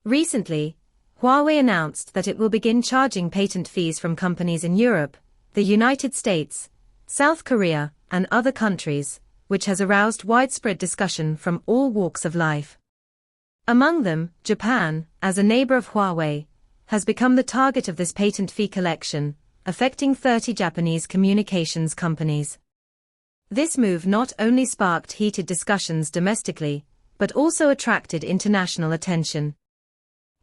Recently, Huawei announced that it will begin charging patent fees from companies in Europe, the United States, South Korea, and other countries, which has aroused widespread discussion from all walks of life. Among them, Japan, as a neighbor of Huawei, has become the target of this patent fee collection, affecting 30 Japanese communications companies. This move not only sparked heated discussions domestically, but also attracted international attention.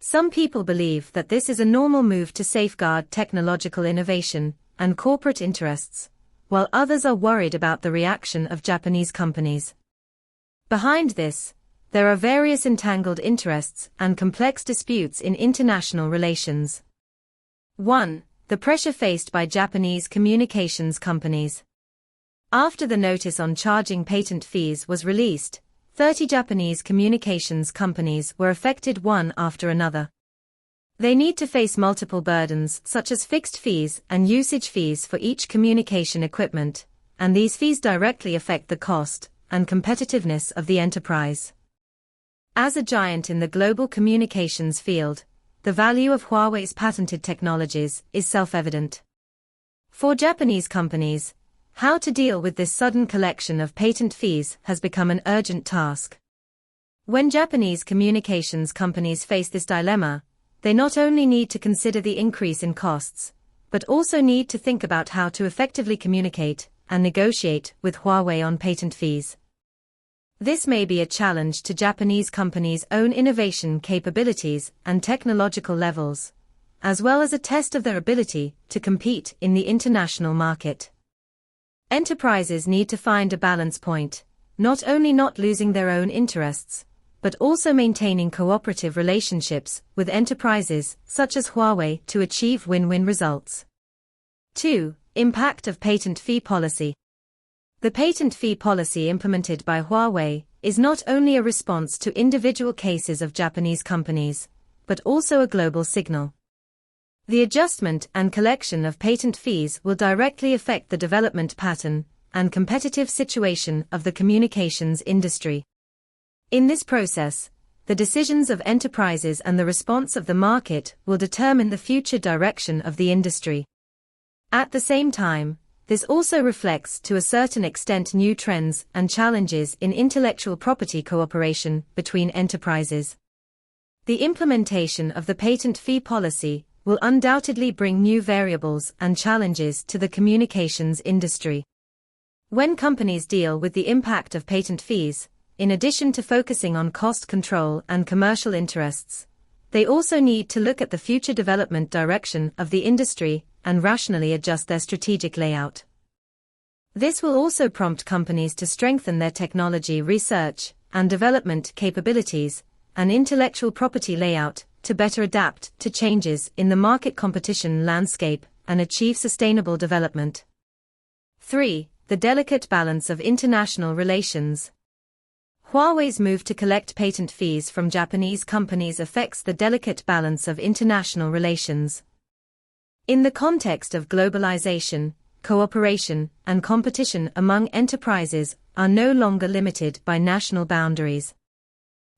Some people believe that this is a normal move to safeguard technological innovation and corporate interests, while others are worried about the reaction of Japanese companies. Behind this, there are various entangled interests and complex disputes in international relations. 1. The pressure faced by Japanese communications companies. After the notice on charging patent fees was released, 30 Japanese communications companies were affected one after another. They need to face multiple burdens such as fixed fees and usage fees for each communication equipment, and these fees directly affect the cost and competitiveness of the enterprise. As a giant in the global communications field, the value of Huawei's patented technologies is self-evident. For Japanese companies, how to deal with this sudden collection of patent fees has become an urgent task. When Japanese communications companies face this dilemma, they not only need to consider the increase in costs, but also need to think about how to effectively communicate and negotiate with Huawei on patent fees. This may be a challenge to Japanese companies' own innovation capabilities and technological levels, as well as a test of their ability to compete in the international market. Enterprises need to find a balance point, not only not losing their own interests, but also maintaining cooperative relationships with enterprises such as Huawei to achieve win-win results. 2. Impact of patent fee policy. The patent fee policy implemented by Huawei is not only a response to individual cases of Japanese companies, but also a global signal. The adjustment and collection of patent fees will directly affect the development pattern and competitive situation of the communications industry. In this process, the decisions of enterprises and the response of the market will determine the future direction of the industry. At the same time, this also reflects to a certain extent new trends and challenges in intellectual property cooperation between enterprises. The implementation of the patent fee policy will undoubtedly bring new variables and challenges to the communications industry. When companies deal with the impact of patent fees, in addition to focusing on cost control and commercial interests, they also need to look at the future development direction of the industry and rationally adjust their strategic layout. This will also prompt companies to strengthen their technology research and development capabilities and intellectual property layout to better adapt to changes in the market competition landscape and achieve sustainable development. 3. The delicate balance of international relations. Huawei's move to collect patent fees from Japanese companies affects the delicate balance of international relations. In the context of globalization, cooperation and competition among enterprises are no longer limited by national boundaries.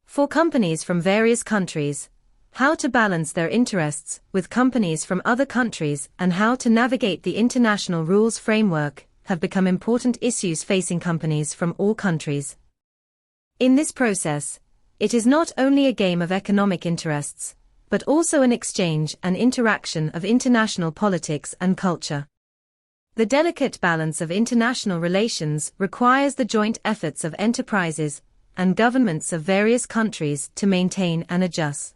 For companies from various countries, how to balance their interests with companies from other countries and how to navigate the international rules framework have become important issues facing companies from all countries. In this process, it is not only a game of economic interests, but also an exchange and interaction of international politics and culture. The delicate balance of international relations requires the joint efforts of enterprises and governments of various countries to maintain and adjust.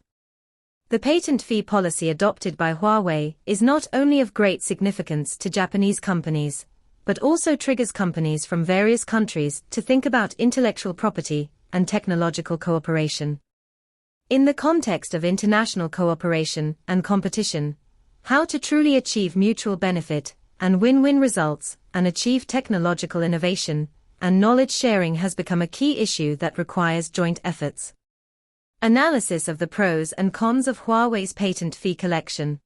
The patent fee policy adopted by Huawei is not only of great significance to Japanese companies, but also triggers companies from various countries to think about intellectual property and technological cooperation. In the context of international cooperation and competition, how to truly achieve mutual benefit and win-win results and achieve technological innovation and knowledge sharing has become a key issue that requires joint efforts. Analysis of the pros and cons of Huawei's patent fee collection.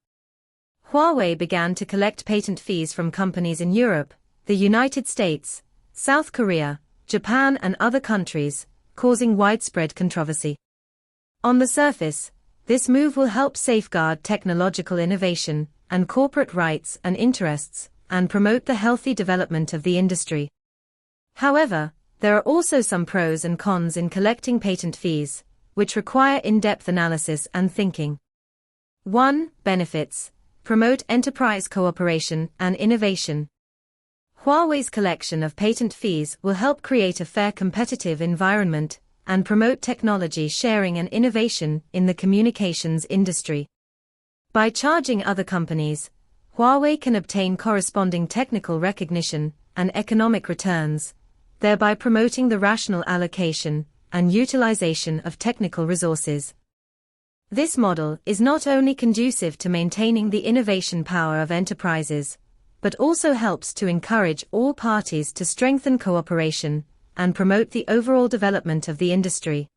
Huawei began to collect patent fees from companies in Europe, the United States, South Korea, Japan and other countries, causing widespread controversy. On the surface, This move will help safeguard technological innovation and corporate rights and interests, and promote the healthy development of the industry. However, there are also some pros and cons in collecting patent fees, which require in-depth analysis and thinking. 1. Benefits: promote enterprise cooperation and innovation. Huawei's collection of patent fees will help create a fair competitive environment and promote technology sharing and innovation in the communications industry. By charging other companies, Huawei can obtain corresponding technical recognition and economic returns, thereby promoting the rational allocation and utilization of technical resources. This model is not only conducive to maintaining the innovation power of enterprises, but also helps to encourage all parties to strengthen cooperation and promote the overall development of the industry.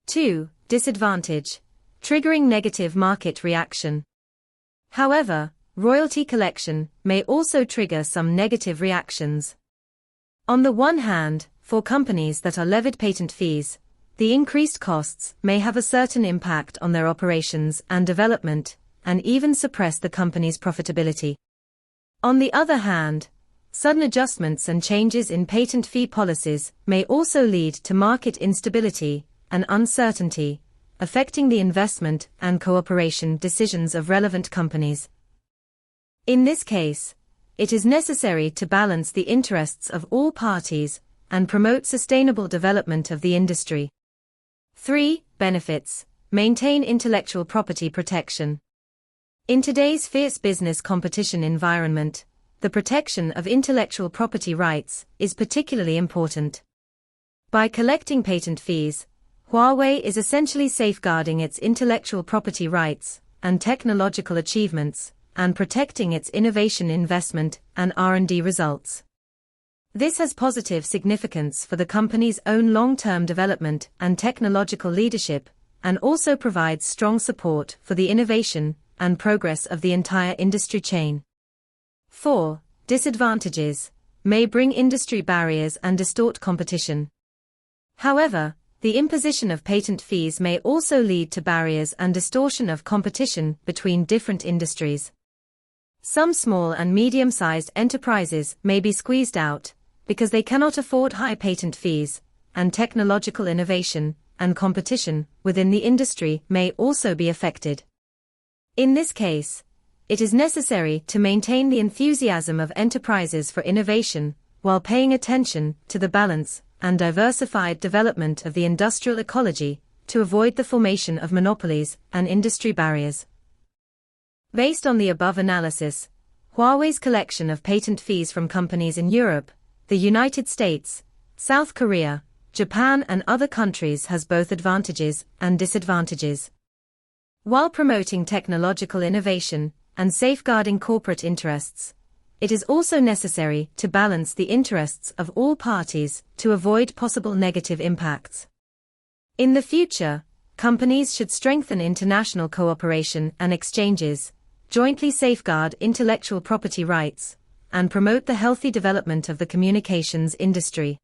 2. Disadvantage: triggering negative market reaction. However, royalty collection may also trigger some negative reactions. On the one hand, for companies that are levied patent fees, the increased costs may have a certain impact on their operations and development, and even suppress the company's profitability. On the other hand, sudden adjustments and changes in patent fee policies may also lead to market instability and uncertainty, affecting the investment and cooperation decisions of relevant companies. In this case, it is necessary to balance the interests of all parties and promote sustainable development of the industry. 3. Benefits: maintain intellectual property protection. In today's fierce business competition environment, the protection of intellectual property rights is particularly important. By collecting patent fees, Huawei is essentially safeguarding its intellectual property rights and technological achievements, and protecting its innovation investment and R&D results. This has positive significance for the company's own long-term development and technological leadership, and also provides strong support for the innovation and progress of the entire industry chain. 4. Disadvantages: may bring industry barriers and distort competition. However, the imposition of patent fees may also lead to barriers and distortion of competition between different industries. Some small and medium-sized enterprises may be squeezed out because they cannot afford high patent fees, and technological innovation and competition within the industry may also be affected. In this case, it is necessary to maintain the enthusiasm of enterprises for innovation, while paying attention to the balance and diversified development of the industrial ecology to avoid the formation of monopolies and industry barriers. Based on the above analysis, Huawei's collection of patent fees from companies in Europe, the United States, South Korea, Japan and other countries has both advantages and disadvantages. While promoting technological innovation and safeguarding corporate interests, it is also necessary to balance the interests of all parties to avoid possible negative impacts. In the future, companies should strengthen international cooperation and exchanges, jointly safeguard intellectual property rights, and promote the healthy development of the communications industry.